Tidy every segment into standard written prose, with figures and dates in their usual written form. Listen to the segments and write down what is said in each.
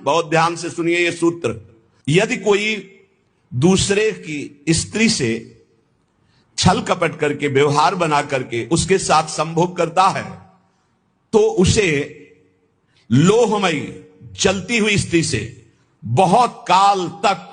बहुत ध्यान से सुनिए ये सूत्र। यदि कोई दूसरे की स्त्री से छल कपट करके, व्यवहार बना करके उसके साथ संभोग करता है, तो उसे लोहमयी जलती हुई स्त्री से बहुत काल तक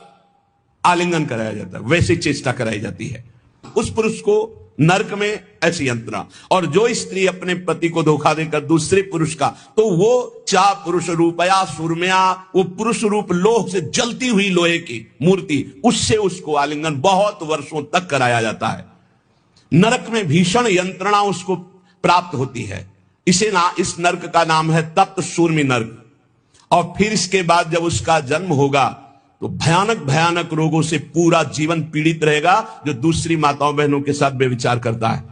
आलिंगन कराया जाता है, वैसी चेष्टा कराई जाती है। उस पुरुष को नरक में ऐसी यंत्रणा। और जो स्त्री अपने पति को धोखा देकर दूसरे पुरुष का, तो वो चा पुरुष रूपया सुरमया, वो पुरुष रूप लोह से जलती हुई लोहे की मूर्ति, उससे उसको आलिंगन बहुत वर्षों तक कराया जाता है। नरक में भीषण यंत्रणा उसको प्राप्त होती है। इस नरक का नाम है तप्त शूर्मी नरक। और फिर इसके बाद जब उसका जन्म होगा तो भयानक भयानक रोगों से पूरा जीवन पीड़ित रहेगा, जो दूसरी माताओं बहनों के साथ व्यभिचार करता है।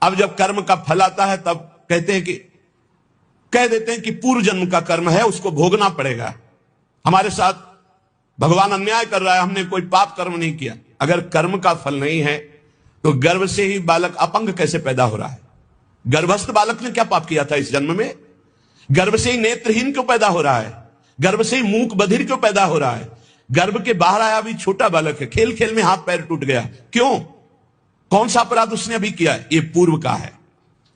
अब जब कर्म का फल आता है तब कह देते हैं कि पूर्व जन्म का कर्म है, उसको भोगना पड़ेगा। हमारे साथ भगवान अन्याय कर रहा है, हमने कोई पाप कर्म नहीं किया। अगर कर्म का फल नहीं है तो गर्भ से ही बालक अपंग कैसे पैदा हो रहा है? गर्भस्थ बालक ने क्या पाप किया था इस जन्म में? गर्भ से ही नेत्रहीन क्यों पैदा हो रहा है? गर्भ से ही मूक बधिर क्यों पैदा हो रहा है? गर्भ के बाहर आया भी छोटा बालक है, खेल खेल में हाथ पैर टूट गया, क्यों? कौन सा अपराध उसने अभी किया है? ये पूर्व का है।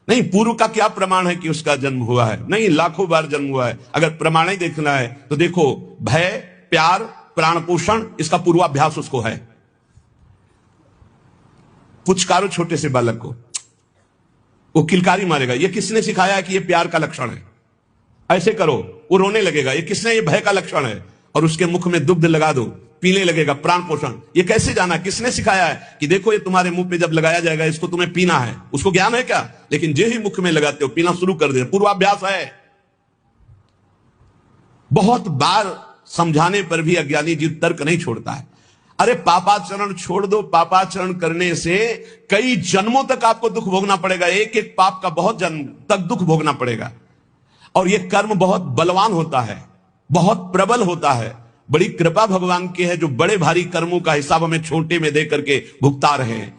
नहीं, पूर्व का क्या प्रमाण है कि उसका जन्म हुआ है? नहीं, लाखों बार जन्म हुआ है। अगर प्रमाण ही देखना है तो देखो, भय, प्यार, प्राण पोषण, इसका पूर्वाभ्यास उसको है। पुचकारो छोटे से बालक को, वो किलकारी मारेगा। ये किसने सिखाया है कि ये प्यार का लक्षण है? ऐसे करो, वो रोने लगेगा। ये किसने? ये भय का लक्षण है। और उसके मुख में दुग्ध लगा दो, पीने लगेगा, प्राण पोषण। ये कैसे जाना? किसने सिखाया है कि देखो ये तुम्हारे मुंह पे जब लगाया जाएगा इसको तुम्हें पीना है? उसको ज्ञान है क्या? लेकिन जो ही मुख में लगाते हो पीना शुरू कर दे, पूर्वाभ्यास है। बहुत बार समझाने पर भी अज्ञानी जीव तर्क नहीं छोड़ता है। अरे पापाचरण छोड़ दो, पापाचरण करने से कई जन्मों तक आपको दुख भोगना पड़ेगा। एक एक पाप का बहुत जन्म तक दुख भोगना पड़ेगा। और यह कर्म बहुत बलवान होता है, बहुत प्रबल होता है। बड़ी कृपा भगवान की है जो बड़े भारी कर्मों का हिसाब हमें छोटे में दे करके भुगता रहे हैं।